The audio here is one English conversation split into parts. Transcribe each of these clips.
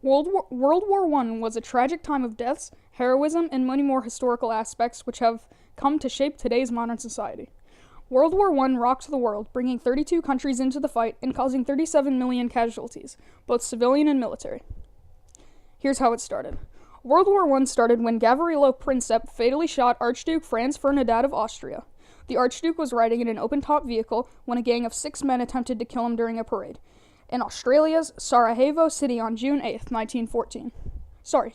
World War I was a tragic time of deaths, heroism, and many more historical aspects which have come to shape today's modern society. World War I rocked the world, bringing 32 countries into the fight and causing 37 million casualties, both civilian and military. Here's how it started. World War I started when Gavrilo Princip fatally shot Archduke Franz Ferdinand of Austria. The Archduke was riding in an open-top vehicle when a gang of 6 men attempted to kill him during a parade in Australia's Sarajevo city on June 8th, 1914.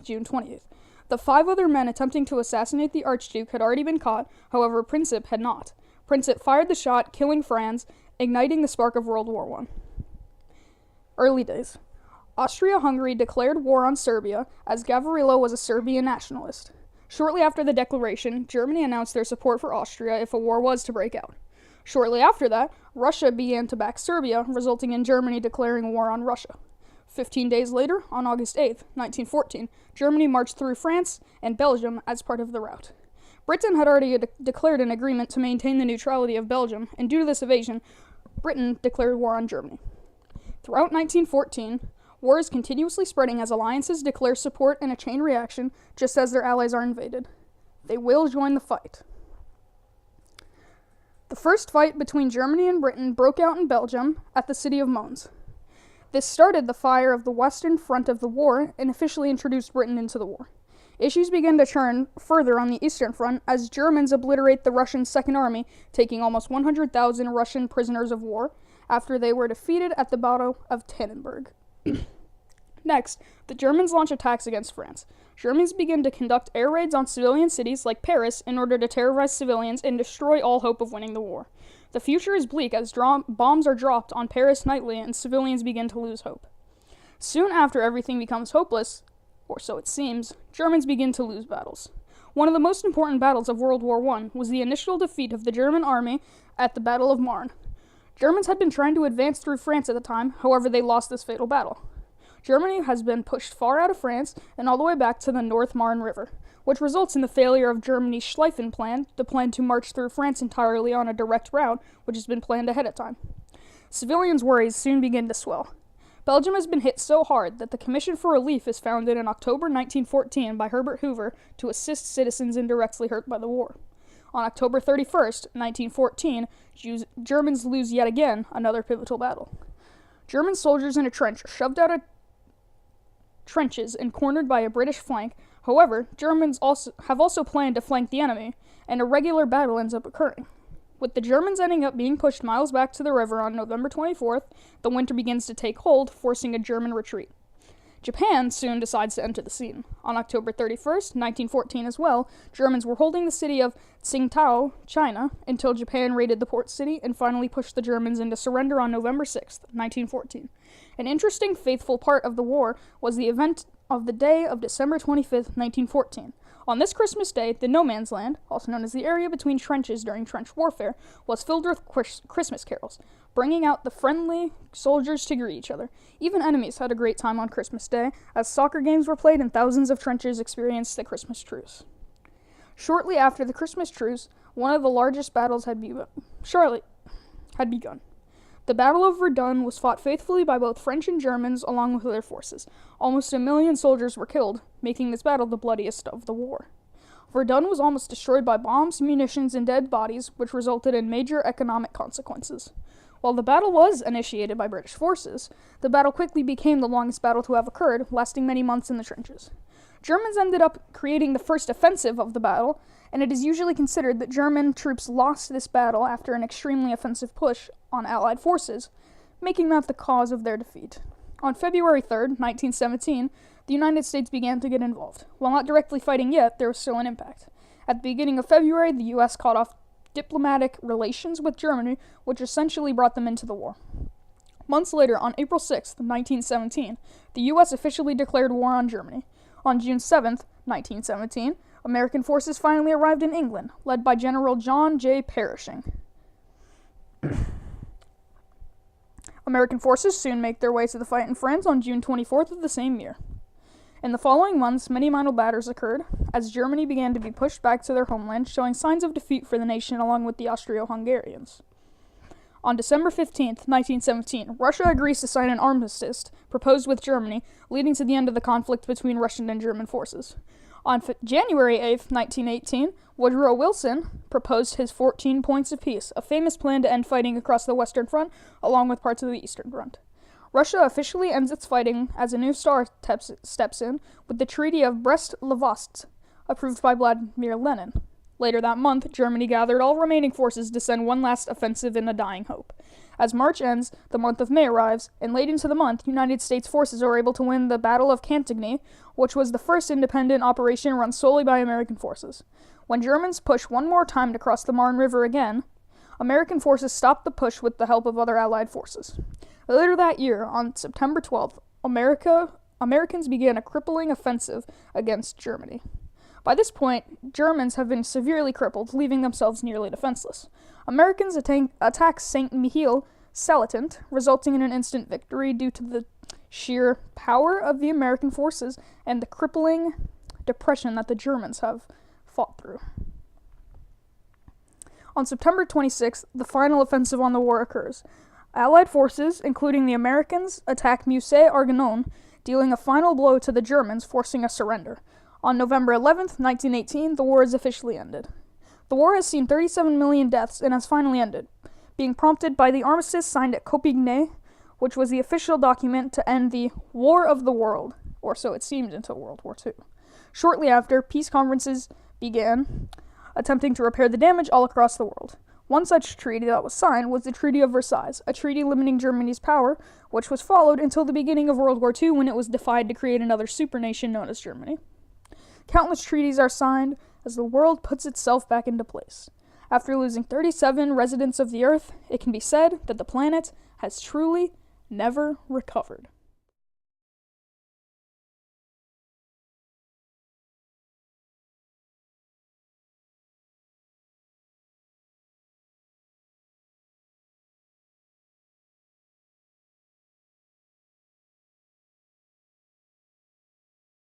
June 20th. The 5 other men attempting to assassinate the Archduke had already been caught, however Princip had not. Princip fired the shot, killing Franz, igniting the spark of World War I. Early days. Austria-Hungary declared war on Serbia, as Gavrilo was a Serbian nationalist. Shortly after the declaration, Germany announced their support for Austria if a war was to break out. Shortly after that, Russia began to back Serbia, resulting in Germany declaring war on Russia. 15 days later, on August 8, 1914, Germany marched through France and Belgium as part of the rout. Britain had already declared an agreement to maintain the neutrality of Belgium, and due to this evasion, Britain declared war on Germany. Throughout 1914, war is continuously spreading as alliances declare support in a chain reaction just as their allies are invaded. They will join the fight. The first fight between Germany and Britain broke out in Belgium at the city of Mons. This started the fire of the Western Front of the war and officially introduced Britain into the war. Issues began to turn further on the Eastern Front as Germans obliterate the Russian Second Army, taking almost 100,000 Russian prisoners of war after they were defeated at the Battle of Tannenberg. Next, the Germans launch attacks against France. Germans begin to conduct air raids on civilian cities like Paris in order to terrorize civilians and destroy all hope of winning the war. The future is bleak as bombs are dropped on Paris nightly and civilians begin to lose hope. Soon after everything becomes hopeless, or so it seems, Germans begin to lose battles. One of the most important battles of World War I was the initial defeat of the German army at the Battle of Marne. Germans had been trying to advance through France at the time, however they lost this fatal battle. Germany has been pushed far out of France and all the way back to the North Marne River, which results in the failure of Germany's Schlieffen Plan, the plan to march through France entirely on a direct route, which has been planned ahead of time. Civilians' worries soon begin to swell. Belgium has been hit so hard that the Commission for Relief is founded in October 1914 by Herbert Hoover to assist citizens indirectly hurt by the war. On October 31st, 1914, Germans lose yet again another pivotal battle. German soldiers in a trench are shoved out of trenches and cornered by a British flank. However, Germans have also planned to flank the enemy, and a regular battle ends up occurring. With the Germans ending up being pushed miles back to the river on November 24th, the winter begins to take hold, forcing a German retreat. Japan soon decides to enter the scene. On October 31st, 1914 as well, Germans were holding the city of Tsingtao, China, until Japan raided the port city and finally pushed the Germans into surrender on November 6th, 1914. An interesting, faithful part of the war was the event of the day of December 25th, 1914. On this Christmas Day, the No Man's Land, also known as the area between trenches during trench warfare, was filled with Christmas carols, bringing out the friendly soldiers to greet each other. Even enemies had a great time on Christmas Day, as soccer games were played and thousands of trenches experienced the Christmas truce. Shortly after the Christmas truce, one of the largest battles had begun. The Battle of Verdun was fought faithfully by both French and Germans along with their forces. Almost 1 million soldiers were killed, making this battle the bloodiest of the war. Verdun was almost destroyed by bombs, munitions, and dead bodies, which resulted in major economic consequences. While the battle was initiated by British forces, the battle quickly became the longest battle to have occurred, lasting many months in the trenches. Germans ended up creating the first offensive of the battle, and it is usually considered that German troops lost this battle after an extremely offensive push on Allied forces, making that the cause of their defeat. On February 3rd, 1917, the United States began to get involved. While not directly fighting yet, there was still an impact. At the beginning of February, the U.S. cut off diplomatic relations with Germany, which essentially brought them into the war. Months later, on April 6th, 1917, the U.S. officially declared war on Germany. On June 7th, 1917, American forces finally arrived in England, led by General John J. Pershing. American forces soon make their way to the fight in France on June 24th of the same year. In the following months, many minor battles occurred, as Germany began to be pushed back to their homeland, showing signs of defeat for the nation along with the Austro-Hungarians. On December 15, 1917, Russia agrees to sign an armistice proposed with Germany, leading to the end of the conflict between Russian and German forces. On January 8, 1918, Woodrow Wilson proposed his 14 points of peace, a famous plan to end fighting across the Western Front, along with parts of the Eastern Front. Russia officially ends its fighting as a new star steps in with the Treaty of Brest-Litovsk, approved by Vladimir Lenin. Later that month, Germany gathered all remaining forces to send one last offensive in a dying hope. As March ends, the month of May arrives, and late into the month, United States forces are able to win the Battle of Cantigny, which was the first independent operation run solely by American forces. When Germans push one more time to cross the Marne River again, American forces stop the push with the help of other Allied forces. Later that year, on September 12th, Americans began a crippling offensive against Germany. By this point, Germans have been severely crippled, leaving themselves nearly defenseless. Americans attack St. Mihiel Salatant, resulting in an instant victory due to the sheer power of the American forces and the crippling depression that the Germans have fought through. On September 26th, the final offensive on the war occurs. Allied forces, including the Americans, attack Musset-Argonon, dealing a final blow to the Germans, forcing a surrender. On November 11th, 1918, the war is officially ended. The war has seen 37 million deaths and has finally ended, being prompted by the armistice signed at Copenhagen, which was the official document to end the War of the World, or so it seemed until World War II. Shortly after, peace conferences began, attempting to repair the damage all across the world. One such treaty that was signed was the Treaty of Versailles, a treaty limiting Germany's power, which was followed until the beginning of World War II when it was defied to create another supernation known as Germany. Countless treaties are signed as the world puts itself back into place. After losing 37 residents of the Earth, it can be said that the planet has truly never recovered.